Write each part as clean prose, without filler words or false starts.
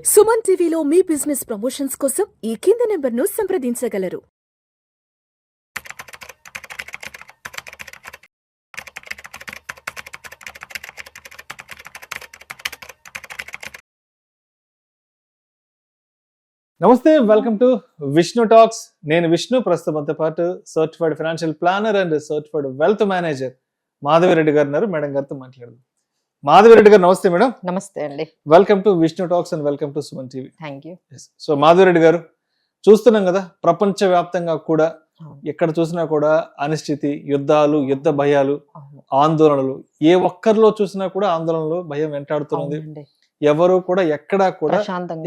సుమన్ టీవీలో మీ business promotions కోసం ఈ కింది నెంబర్ను సంప్రదించగలరు. నమస్తే, వెల్కమ్ టు విష్ణు టాక్స్. నేను విష్ణు. ప్రస్తుతంతో పాటు certified financial planner and certified wealth manager Madhavi Reddy గారు ఉన్నారు. మేడం గారితో మాట్లాడదాం. మాధవిరెడ్డి గారు నమస్తే మేడం. నమస్తే అండి. Welcome to Vishnu talks and welcome to Suman TV. Thank you. So Madhavi Reddy గారు, చూస్తున్నాం కదా ప్రపంచ వ్యాప్తంగా కూడా ఎక్కడ చూసినా కూడా అనిశ్చితి, యుద్ధాలు, యుద్ధ భయాలు, ఆందోళనలు. ఏ ఒక్కరిలో చూసినా కూడా ఆందోళనలు, భయం వెంటాడుతున్నది. ఎవరు కూడా ఎక్కడా కూడా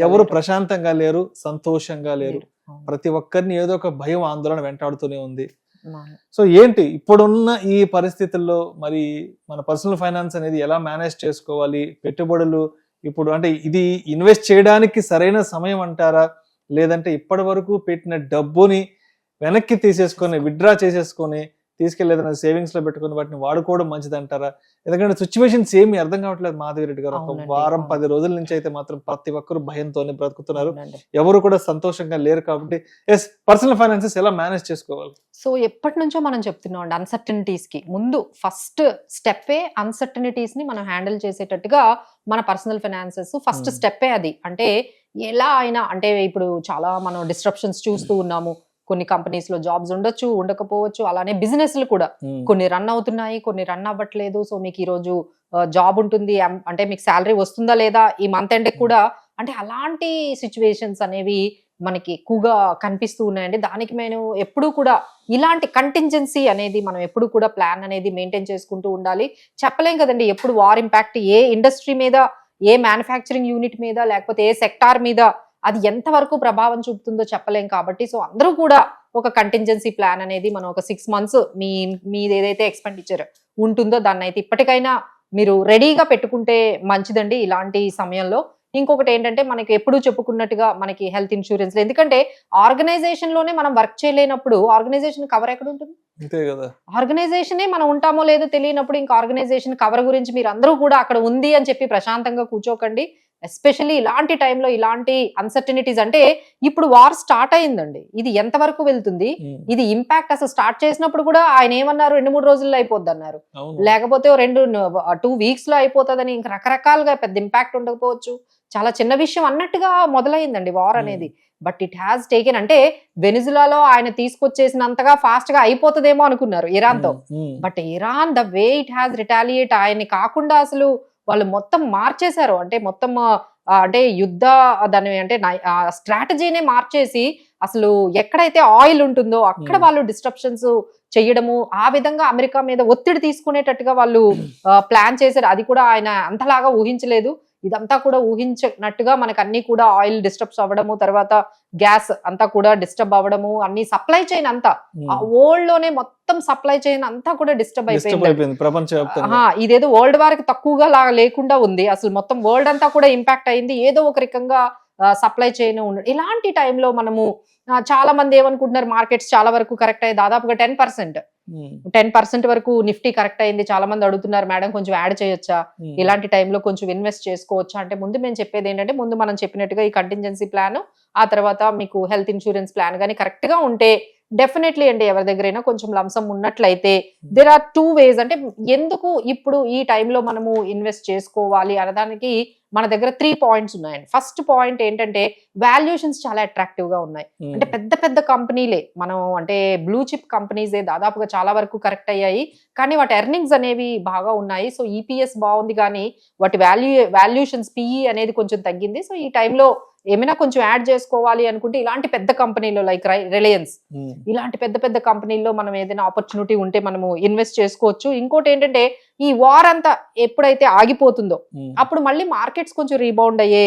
ఎవరు ప్రశాంతంగా లేరు, సంతోషంగా లేరు. ప్రతి ఒక్కరిని ఏదో ఒక భయం, ఆందోళన వెంటాడుతూనే ఉంది. సో ఏంటి ఇప్పుడున్న ఈ పరిస్థితుల్లో మరి మన పర్సనల్ ఫైనాన్స్ అనేది ఎలా మేనేజ్ చేసుకోవాలి? పెట్టుబడులు ఇప్పుడు అంటే ఇది ఇన్వెస్ట్ చేయడానికి సరైన సమయం అంటారా, లేదంటే ఇప్పటి వరకు పెట్టిన డబ్బుని వెనక్కి తీసేసుకొని విత్డ్రా చేసేసుకొని తీసుకెళ్ళి ఏదైనా సేవింగ్స్ లో పెట్టుకుని వాటిని వాడుకోవడం మంచిది అంటారా? ఎందుకంటే సిచ్యువేషన్స్ ఏమి అర్థం కావట్లేదు మాధవిరెడ్డి గారు. ఒక వారం 10 రోజుల నుంచి అయితే మాత్రం ప్రతి ఒక్కరు భయంతోనే బ్రతుకుతున్నారు. ఎవరు కూడా సంతోషంగా లేరు. కాబట్టి పర్సనల్ ఫైనాన్సెస్ ఎలా మేనేజ్ చేసుకోవాలి? సో ఎప్పటి నుంచో మనం చెప్తున్నాం అండి, అన్సర్టనిటీస్ కి ముందు ఫస్ట్ స్టెప్పే అన్సర్టనిటీస్ ని మనం హ్యాండిల్ చేసేటట్టుగా మన పర్సనల్ ఫైనాన్సెస్ ఫస్ట్ స్టెప్పే అది. అంటే ఎలా అయినా అంటే ఇప్పుడు చాలా మనం డిస్ట్రప్షన్స్ చూస్తూ ఉన్నాము. కొన్ని కంపెనీస్ లో జాబ్స్ ఉండొచ్చు, ఉండకపోవచ్చు. అలానే బిజినెస్లు కూడా కొన్ని రన్ అవుతున్నాయి, కొన్ని రన్ అవ్వట్లేదు. సో మీకు ఈ రోజు జాబ్ ఉంటుంది అంటే మీకు శాలరీ వస్తుందా లేదా ఈ మంత్ ఎండ్ కూడా, అంటే అలాంటి సిచ్యువేషన్స్ అనేవి మనకి ఎక్కువగా కనిపిస్తూ ఉన్నాయండి. దానికి నేను ఎప్పుడు కూడా ఇలాంటి కంటింజెన్సీ అనేది మనం ఎప్పుడు కూడా ప్లాన్ అనేది మెయింటైన్ చేసుకుంటూ ఉండాలి. చెప్పలేం కదండి ఎప్పుడు వార్ ఇంపాక్ట్ ఏ ఇండస్ట్రీ మీద, ఏ మ్యానుఫ్యాక్చరింగ్ యూనిట్ మీద, లేకపోతే ఏ సెక్టార్ మీద అది ఎంతవరకు ప్రభావం చూపుతుందో చెప్పలేం. కాబట్టి సో అందరూ కూడా ఒక కంటింజెన్సీ ప్లాన్ అనేది మనం ఒక 6 months మీది ఏదైతే ఎక్స్పెండిచర్ ఉంటుందో దాన్ని అయితే ఇప్పటికైనా మీరు రెడీగా పెట్టుకుంటే మంచిదండి ఇలాంటి సమయంలో. ఇంకొకటి ఏంటంటే మనకి ఎప్పుడు చెప్పుకున్నట్టుగా మనకి హెల్త్ ఇన్సూరెన్స్, ఎందుకంటే ఆర్గనైజేషన్ లోనే మనం వర్క్ చేయలేనప్పుడు ఆర్గనైజేషన్ కవర్ ఎక్కడ ఉంటుంది? ఆర్గనైజేషనే మనం ఉంటామో లేదో తెలియనప్పుడు ఇంకా ఆర్గనైజేషన్ కవర్ గురించి మీరు అందరూ కూడా అక్కడ ఉంది అని చెప్పి ప్రశాంతంగా కూర్చోకండి. ఎస్పెషల్లీ ఇలాంటి టైంలో ఇలాంటి అన్సర్టనిటీస్, అంటే ఇప్పుడు వార్ స్టార్ట్ అయిందండి, ఇది ఎంతవరకు వెళ్తుంది, ఇది ఇంపాక్ట్ అసలు స్టార్ట్ చేసినప్పుడు కూడా ఆయన ఏమన్నారు 2-3 రోజుల్లో అయిపోద్ది అన్నారు, లేకపోతే 2 weeks లో అయిపోతుందని. ఇంకా రకరకాలుగా పెద్ద ఇంపాక్ట్ ఉండకపోవచ్చు, చాలా చిన్న విషయం అన్నట్టుగా మొదలైందండి వార్ అనేది. బట్ ఇట్ హ్యాస్ టేకెన్, అంటే వెనిజులాలో ఆయన తీసుకొచ్చేసినంతగా ఫాస్ట్ గా అయిపోతుందేమో అనుకున్నారు ఇరాన్ తో. But Iran the way it has retaliate, ఆయన్ని కాకుండా అసలు వాళ్ళు మొత్తం మార్చేశారు. అంటే మొత్తం అంటే యుద్ధ దాని అంటే స్ట్రాటజీనే మార్చేసి అసలు ఎక్కడైతే ఆయిల్ ఉంటుందో అక్కడ వాళ్ళు డిస్ట్రప్షన్స్ చెయ్యడము, ఆ విధంగా అమెరికా మీద ఒత్తిడి తీసుకునేటట్టుగా వాళ్ళు ప్లాన్ చేశారు. అది కూడా ఆయన అంతలాగా ఊహించలేదు. ఇదంతా కూడా ఊహించినట్టుగా మనకు అన్ని కూడా ఆయిల్ డిస్టర్బ్స్ అవ్వడము, తర్వాత గ్యాస్ అంతా కూడా డిస్టర్బ్ అవ్వడము, అన్ని సప్లై చైన్ అంతా ఆ వరల్డ్ లోనే మొత్తం సప్లై చైన్ అంతా కూడా డిస్టర్బ్ అయిపోయింది. ఇదేదో వరల్డ్ వారికి తక్కువగా లాగా లేకుండా ఉంది, అసలు మొత్తం వరల్డ్ అంతా కూడా ఇంపాక్ట్ అయింది. ఏదో ఒక రకంగా సప్లై చైన్ ఉండదు. ఇలాంటి టైంలో మనము చాలా మంది ఏమనుకుంటున్నారు, మార్కెట్స్ చాలా వరకు కరెక్ట్ అయ్యి దాదాపుగా 10% వరకు నిఫ్టీ కరెక్ట్ అయింది. చాలా మంది అడుగుతున్నారు, మేడం కొంచెం యాడ్ చేయొచ్చా, ఇలాంటి టైంలో కొంచెం ఇన్వెస్ట్ చేసుకోవచ్చా అంటే, ముందు మేము చెప్పేది ఏంటంటే, ముందు మనం చెప్పినట్టుగా ఈ కంటింజెన్సీ ప్లాన్, ఆ తర్వాత మీకు హెల్త్ ఇన్సూరెన్స్ ప్లాన్ కానీ కరెక్ట్ గా ఉంటే డెఫినెట్లీ అండి ఎవరి దగ్గరైనా కొంచెం లంసం ఉన్నట్లయితే దేర్ ఆర్ 2 ways. అంటే ఎందుకు ఇప్పుడు ఈ టైంలో మనము ఇన్వెస్ట్ చేసుకోవాలి అనడానికి మన దగ్గర 3 points ఉన్నాయండి. ఫస్ట్ పాయింట్ ఏంటంటే వాల్యుయేషన్స్ చాలా అట్రాక్టివ్ గా ఉన్నాయి. అంటే పెద్ద పెద్ద కంపెనీలే మనం అంటే బ్లూ చిప్ కంపెనీసే దాదాపుగా చాలా వరకు కరెక్ట్ అయ్యాయి, కానీ వాటి ఎర్నింగ్స్ అనేవి బాగా ఉన్నాయి. సో ఈపీఎస్ బాగుంది, కానీ వాటి వాల్యుయేషన్స్ పిఈ అనేది కొంచెం తగ్గింది. సో ఈ టైంలో ఏమైనా కొంచెం యాడ్ చేసుకోవాలి అనుకుంటే ఇలాంటి పెద్ద కంపెనీలో లైక్ రిలయన్స్, ఇలాంటి పెద్ద పెద్ద కంపెనీల్లో మనం ఏదైనా ఆపర్చునిటీ ఉంటే మనము ఇన్వెస్ట్ చేసుకోవచ్చు. ఇంకోటి ఏంటంటే ఈ వార్ అంతా ఎప్పుడైతే ఆగిపోతుందో అప్పుడు మళ్ళీ మార్కెట్స్ కొంచెం రీబౌండ్ అయ్యే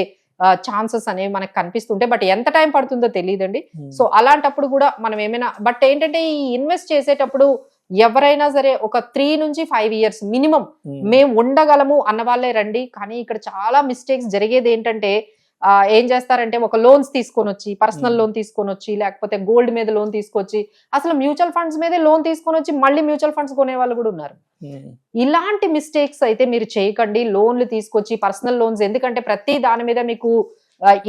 ఛాన్సెస్ అనేవి మనకు కనిపిస్తుంటాయి. బట్ ఎంత టైం పడుతుందో తెలియదండి. సో అలాంటప్పుడు కూడా మనం ఏమైనా, బట్ ఏంటంటే ఈ ఇన్వెస్ట్ చేసేటప్పుడు ఎవరైనా సరే ఒక 3 నుంచి 5 years మినిమం మేము ఉండగలము అన్న వాళ్ళే రండి. కానీ ఇక్కడ చాలా మిస్టేక్స్ జరిగేది ఏంటంటే, ఏం చేస్తారంటే ఒక లోన్స్ తీసుకొని వచ్చి, పర్సనల్ లోన్ తీసుకొని వచ్చి, లేకపోతే గోల్డ్ మీద లోన్ తీసుకొచ్చి, అసలు మ్యూచువల్ ఫండ్స్ మీదే లోన్ తీసుకొని వచ్చి మళ్ళీ మ్యూచువల్ ఫండ్స్ కొనే వాళ్ళు కూడా ఉన్నారు. ఇలాంటి మిస్టేక్స్ అయితే మీరు చేయకండి. లోన్లు తీసుకొచ్చి పర్సనల్ లోన్స్, ఎందుకంటే ప్రతి దాని మీద మీకు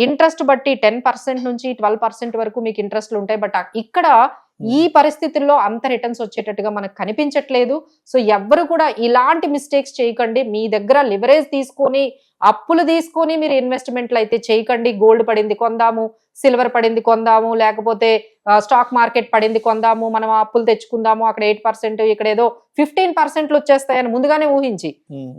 ఇంట్రెస్ట్ బట్టి 10% నుంచి 12% వరకు మీకు ఇంట్రెస్ట్లు ఉంటాయి. బట్ ఇక్కడ ఈ పరిస్థితుల్లో అంత రిటర్న్స్ వచ్చేటట్టుగా మనకు కనిపించట్లేదు. సో ఎవ్వరు కూడా ఇలాంటి మిస్టేక్స్ చేయకండి. మీ దగ్గర లివరేజ్ తీసుకొని అప్పులు తీసుకొని మీరు ఇన్వెస్ట్మెంట్లు అయితే చేయకండి. గోల్డ్ పడింది కొందాము, సిల్వర్ పడింది కొందాము, లేకపోతే స్టాక్ మార్కెట్ పడింది కొందాము, మనం అప్పులు తెచ్చుకుందాము, అక్కడ 8% ఇక్కడ ఏదో 15% వచ్చేస్తాయని ముందుగానే ఊహించి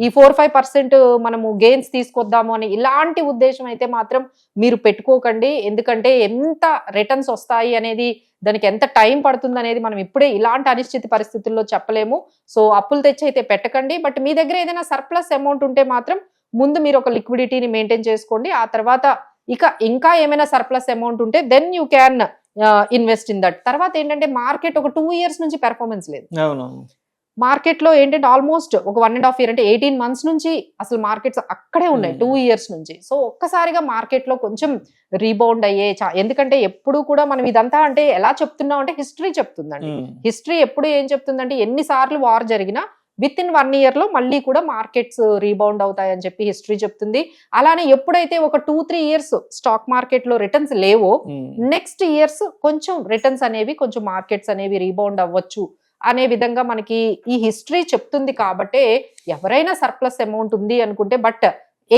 ఈ 4-5% మనము గెయిన్స్ తీసుకొద్దాము అని ఇలాంటి ఉద్దేశం అయితే మాత్రం మీరు పెట్టుకోకండి. ఎందుకంటే ఎంత రిటర్న్స్ వస్తాయి అనేది, దానికి ఎంత టైం పడుతుంది అనేది మనం ఇప్పుడే ఇలాంటి అనిశ్చిత పరిస్థితుల్లో చెప్పలేము. సో అప్పులు తెచ్చి అయితే పెట్టకండి. బట్ మీ దగ్గర ఏదైనా సర్ప్లస్ అమౌంట్ ఉంటే మాత్రం ముందు మీరు ఒక లిక్విడిటీని మెయింటైన్ చేసుకోండి. ఆ తర్వాత ఇంకా ఏమైనా సర్ప్లస్ అమౌంట్ ఉంటే then you can invest in that. తర్వాత ఏంటంటే మార్కెట్ ఒక 2 years నుంచి పెర్ఫార్మెన్స్ లేదు. మార్కెట్ లో ఏంటంటే ఆల్మోస్ట్ ఒక 1.5 year అంటే 18 months నుంచి అసలు మార్కెట్స్ అక్కడే ఉన్నాయి 2 years నుంచి. సో ఒక్కసారిగా మార్కెట్ లో కొంచెం రీబౌండ్ అయ్యే ఎందుకంటే ఎప్పుడు కూడా మనం ఇదంతా అంటే ఎలా చెప్తున్నాం అంటే హిస్టరీ చెప్తుందండి. హిస్టరీ ఎప్పుడు ఏం చెప్తుందంటే ఎన్నిసార్లు వార్ జరిగినా విత్ ఇన్ 1 year లో మళ్ళీ కూడా మార్కెట్స్ రీబౌండ్ అవుతాయని చెప్పి హిస్టరీ చెప్తుంది. అలానే ఎప్పుడైతే ఒక 2-3 years స్టాక్ మార్కెట్ లో రిటర్న్స్ లేవో నెక్స్ట్ ఇయర్స్ కొంచెం రిటర్న్స్ అనేవి కొంచెం మార్కెట్స్ అనేవి రీబౌండ్ అవ్వచ్చు అనే విధంగా మనకి ఈ హిస్టరీ చెప్తుంది. కాబట్టి ఎవరైనా సర్ప్లస్ అమౌంట్ ఉంది అనుకుంటే, but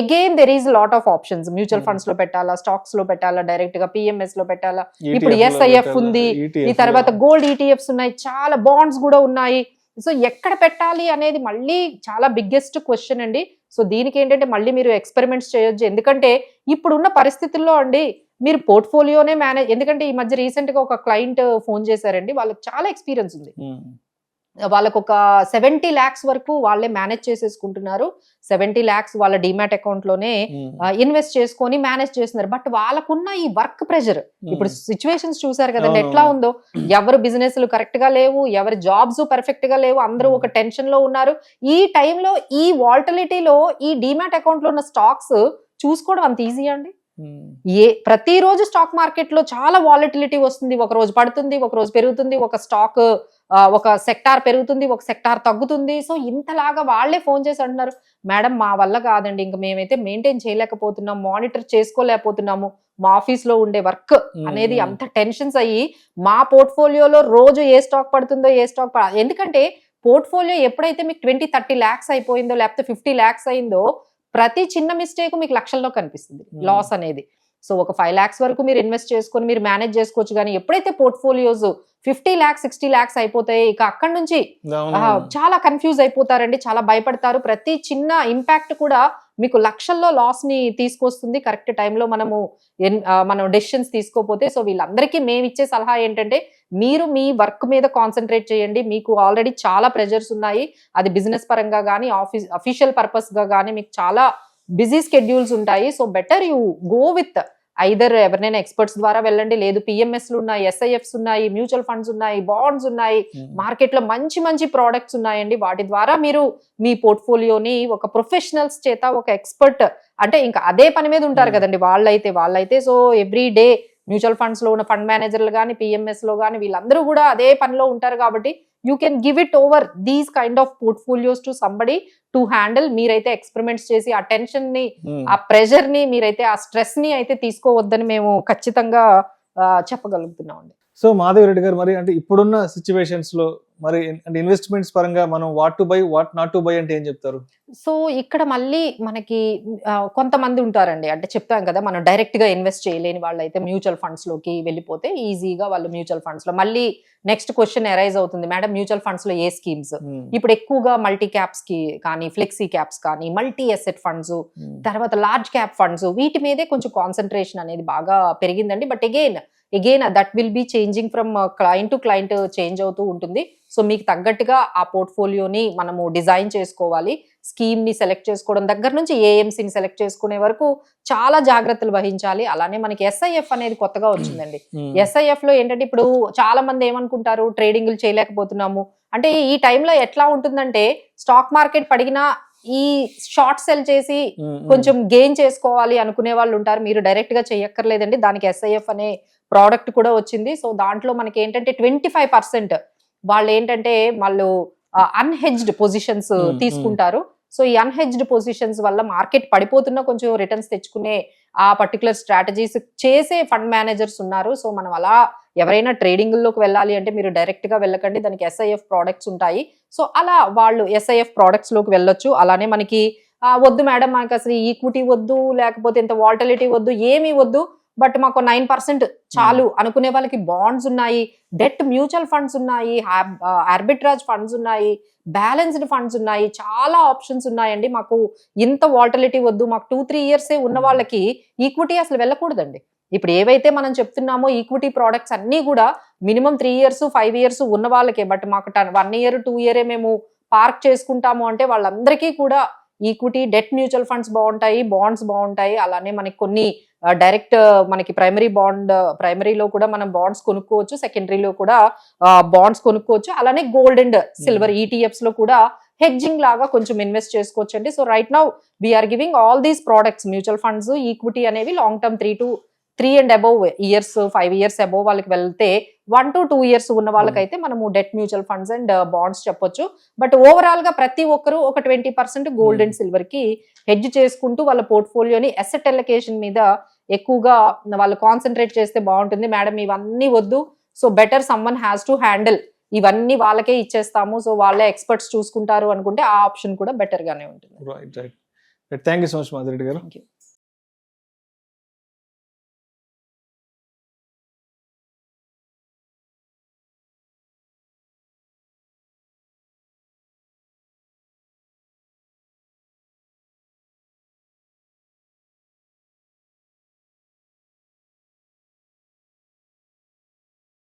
again there is lot of options. Mutual funds లో పెట్టాలా, స్టాక్స్ లో పెట్టాలా, డైరెక్ట్ గా పిఎంఎస్ లో పెట్టాలా, ఇప్పుడు SIF ఉంది, ఈ తర్వాత గోల్డ్ ETFs ఉన్నాయి, చాలా బాండ్స్ కూడా ఉన్నాయి. సో ఎక్కడ పెట్టాలి అనేది మళ్ళీ చాలా బిగ్గెస్ట్ క్వశ్చన్ అండి. సో దీనికి ఏంటంటే మళ్ళీ మీరు ఎక్స్పెరిమెంట్స్ చేయొచ్చు. ఎందుకంటే ఇప్పుడున్న పరిస్థితుల్లో అండి మీరు పోర్ట్ఫోలియోనే మేనేజ్, ఎందుకంటే ఈ మధ్య రీసెంట్ గా ఒక క్లయింట్ ఫోన్ చేశారండి, వాళ్ళకి చాలా ఎక్స్పీరియన్స్ ఉంది. వాళ్ళకు ఒక 70 lakhs వరకు వాళ్ళే మేనేజ్ చేసేసుకుంటున్నారు. 70 lakhs వాళ్ళ డిమాట్ అకౌంట్ లోనే ఇన్వెస్ట్ చేసుకొని మేనేజ్ చేస్తున్నారు. బట్ వాళ్ళకున్న ఈ వర్క్ ప్రెషర్, ఇప్పుడు సిచ్యువేషన్స్ చూసారు కదండి ఎట్లా ఉందో. ఎవరు బిజినెస్లు కరెక్ట్ గా లేవు, ఎవరి జాబ్స్ పర్ఫెక్ట్ గా లేవు, అందరూ ఒక టెన్షన్ లో ఉన్నారు. ఈ టైంలో ఈ వాలటిలిటీలో ఈ డిమాట్ అకౌంట్ లో ఉన్న స్టాక్స్ చూసుకోవడం అంత ఈజీ అండి. ప్రతిరోజు స్టాక్ మార్కెట్ లో చాలా వాలటిలిటీ వస్తుంది. ఒక రోజు పడుతుంది, ఒక రోజు పెరుగుతుంది, ఒక స్టాక్ ఒక సెక్టార్ పెరుగుతుంది, ఒక సెక్టార్ తగ్గుతుంది. సో ఇంతలాగా వాళ్లే ఫోన్ చేసి అంటున్నారు, మేడం మా వల్ల కాదండి, ఇంకా మేమైతే మెయింటైన్ చేయలేకపోతున్నాం, మానిటర్ చేసుకోలేకపోతున్నాము, మా ఆఫీస్ లో ఉండే వర్క్ అనేది అంత టెన్షన్స్ అయ్యి మా పోర్ట్ఫోలియోలో రోజు ఏ స్టాక్ పడుతుందో ఏ స్టాక్ ఎందుకంటే పోర్ట్ఫోలియో ఎప్పుడైతే మీకు 20-30 lakhs అయిపోయిందో, లేకపోతే 50 lakhs అయిందో, ప్రతి చిన్న మిస్టేక్ మీకు లక్షల్లో కనిపిస్తుంది లాస్ అనేది. సో ఒక 5 lakhs వరకు మీరు ఇన్వెస్ట్ చేసుకొని మీరు మేనేజ్ చేసుకోవచ్చు. కానీ ఎప్పుడైతే పోర్ట్ఫోలియోస్ 50 lakhs 60 lakhs అయిపోతాయి, ఇక అక్కడి నుంచి చాలా కన్ఫ్యూజ్ అయిపోతారండి, చాలా భయపడతారు. ప్రతి చిన్న ఇంపాక్ట్ కూడా మీకు లక్షల్లో లాస్ ని తీసుకొస్తుంది కరెక్ట్ టైంలో మనం డెసిషన్స్ తీసుకోపోతే. సో వీళ్ళందరికీ మేము ఇచ్చే సలహా ఏంటంటే మీరు మీ వర్క్ మీద కాన్సన్ట్రేట్ చేయండి. మీకు ఆల్రెడీ చాలా ప్రెజర్స్ ఉన్నాయి, అది బిజినెస్ పరంగా కానీ అఫీషియల్ పర్పస్ గా కానీ మీకు చాలా బిజీ స్కెడ్యూల్స్ ఉంటాయి. So better you go with either ఎవరినైనా ఎక్స్పర్ట్స్ ద్వారా వెళ్ళండి, లేదు పిఎంఎస్లు ఉన్నాయి, SIFs ఉన్నాయి, మ్యూచువల్ ఫండ్స్ ఉన్నాయి, బాండ్స్ ఉన్నాయి, మార్కెట్ లో మంచి మంచి ప్రోడక్ట్స్ ఉన్నాయండి. వాటి ద్వారా మీరు మీ పోర్ట్ఫోలియోని ఒక ప్రొఫెషనల్స్ చేత, ఒక ఎక్స్పర్ట్ అంటే ఇంకా అదే పని మీద ఉంటారు కదండి వాళ్ళైతే so every day mutual funds లో ఉన్న ఫండ్ మేనేజర్లు కానీ, పిఎంఎస్ లో కానీ వీళ్ళందరూ కూడా అదే పనిలో ఉంటారు. కాబట్టి you can give it over these kind of portfolios to somebody to handle. మీరైతే ఎక్స్పెరిమెంట్స్ చేసి ఆ టెన్షన్ ని, ఆ ప్రెషర్ ని, మీరైతే ఆ స్ట్రెస్ ని అయితే తీసుకోవద్దని మేము ఖచ్చితంగా చెప్పగలుగుతున్నాం అండి. సో మాధవి రెడ్డి గారు, మరి అంటే ఇప్పుడున్న సిచ్యువేషన్స్ లో మరి అంటే ఇన్వెస్ట్మెంట్స్ పరంగా మనం what to buy, what not to buy అంటే ఏం చెప్తారు? సో ఇక్కడ మళ్ళీ మనకి కొంతమంది ఉంటారండి, అంటే చెప్పాం కదా, మనం డైరెక్ట్ గా ఇన్వెస్ట్ చేయలేని వాళ్ళు అయితే మ్యూచువల్ ఫండ్స్ లోకి వెళ్ళిపోతే ఈజీగా వాళ్ళు మ్యూచువల్ ఫండ్స్ లో మళ్ళీ నెక్స్ట్ క్వశ్చన్ అరైజ్ అవుతుంది, మేడం మ్యూచువల్ ఫండ్స్ లో ఏ స్కీమ్స్? ఇప్పుడు ఎక్కువగా మల్టీ క్యాప్స్ కి కానీ, ఫ్లెక్సీ క్యాప్స్ కానీ, మల్టీ అసెట్ ఫండ్స్, తర్వాత లార్జ్ క్యాప్ ఫండ్స్, వీటి మీదే కొంచెం కాన్సన్ట్రేషన్ అనేది బాగా పెరిగిందండి. But again that will be changing from client to client, change అవుతూ ఉంటుంది. సో మీకు తగ్గట్టుగా ఆ పోర్ట్ఫోలియోని మనము డిజైన్ చేసుకోవాలి. స్కీమ్ ని సెలెక్ట్ చేసుకోవడం దగ్గర నుంచి ఏఎంసీని సెలెక్ట్ చేసుకునే వరకు చాలా జాగ్రత్తలు వహించాలి. అలానే మనకి SIF అనేది కొత్తగా వచ్చిందండి. SIF లో ఏంటంటే ఇప్పుడు చాలా మంది ఏమనుకుంటారు, ట్రేడింగ్లు చేయలేకపోతున్నాము అంటే ఈ టైంలో ఎట్లా ఉంటుందంటే స్టాక్ మార్కెట్ పడిగినా ఈ షార్ట్ సెల్ చేసి కొంచెం గెయిన్ చేసుకోవాలి అనుకునే వాళ్ళు ఉంటారు. మీరు డైరెక్ట్ గా చేయక్కర్లేదండి, దానికి SIF అనే ప్రోడక్ట్ కూడా వచ్చింది. సో దాంట్లో మనకి ఏంటంటే 25% వాళ్ళు ఏంటంటే వాళ్ళు అన్హెడ్జ్డ్ పొజిషన్స్ తీసుకుంటారు. సో ఈ అన్హెడ్జ్డ్ పొజిషన్స్ వల్ల మార్కెట్ పడిపోతున్నా కొంచెం రిటర్న్స్ తెచ్చుకునే ఆ పర్టికులర్ స్ట్రాటజీస్ చేసే ఫండ్ మేనేజర్స్ ఉన్నారు. సో మనం అలా ఎవరైనా ట్రేడింగ్ లోకి వెళ్ళాలి అంటే మీరు డైరెక్ట్ గా వెళ్ళకండి, దానికి SIF ప్రోడక్ట్స్ ఉంటాయి. సో అలా వాళ్ళు SIF ప్రోడక్ట్స్ లోకి వెళ్ళొచ్చు. అలానే మనకి వద్దు మేడం మాకు అసలు ఈక్విటీ వద్దు, లేకపోతే ఇంత వాల్టిలిటీ వద్దు, ఏమీ వద్దు, బట్ మాకు 9% చాలు అనుకునే వాళ్ళకి బాండ్స్ ఉన్నాయి, డెట్ మ్యూచువల్ ఫండ్స్ ఉన్నాయి, ఆర్బిట్రాజ్ ఫండ్స్ ఉన్నాయి, బ్యాలెన్స్డ్ ఫండ్స్ ఉన్నాయి, చాలా ఆప్షన్స్ ఉన్నాయండి. మాకు ఇంత వాల్టిలిటీ వద్దు, మాకు 2-3 ఇయర్స్ ఉన్న వాళ్ళకి ఈక్విటీ అసలు వెళ్ళకూడదండి. ఇప్పుడు ఏవైతే మనం చెప్తున్నామో ఈక్విటీ ప్రోడక్ట్స్ అన్ని కూడా మినిమం 3 ఇయర్స్ 5 ఇయర్స్ ఉన్న వాళ్ళకే, బట్ మాకు 1 ఇయర్ 2 ఇయర్ మేము పార్క్ చేసుకుంటాము అంటే వాళ్ళందరికీ కూడా ఈక్విటీ డెట్ మ్యూచువల్ ఫండ్స్ బాగుంటాయి, బాండ్స్ బాగుంటాయి. అలానే మనకి కొన్ని డైరెక్ట్ మనకి ప్రైమరీలో కూడా మనం బాండ్స్ కొనుక్కోవచ్చు, సెకండరీలో కూడా బాండ్స్ కొనుక్కోవచ్చు. అలానే గోల్డ్ అండ్ సిల్వర్ ETFs లో కూడా హెడ్జింగ్ లాగా కొంచెం ఇన్వెస్ట్ చేసుకోవచ్చు అండి. So right now we're giving all these products, mutual funds, equity అనేవి long term 3 and above years, 5 years above వాళ్ళకి వెళ్తే 1 to 2 ఇయర్స్ ఉన్న వాళ్ళకైతే మనము debt mutual funds and bonds చెప్పొచ్చు. బట్ ఓవరాల్ గా ప్రతి ఒక్కరు ఒక 20% గోల్డ్ అండ్ సిల్వర్ కి హెడ్జ్ చేసుకుంటూ వాళ్ళ పోర్ట్ఫోలియోని అసెట్ అలొకేషన్ మీద ఎక్కువగా వాళ్ళు కాన్సన్ట్రేట్ చేస్తే బాగుంటుంది. మేడం ఇవన్నీ వద్దు, so better someone has to handle, ఇవన్నీ వాళ్ళకే ఇచ్చేస్తాము, సో వాళ్ళే ఎక్స్పర్ట్స్ చూసుకుంటారు అనుకుంటే ఆ ఆప్షన్ కూడా బెటర్ గానే ఉంటుంది. Right. Thank you so much Madhureddy గారు. Thank you.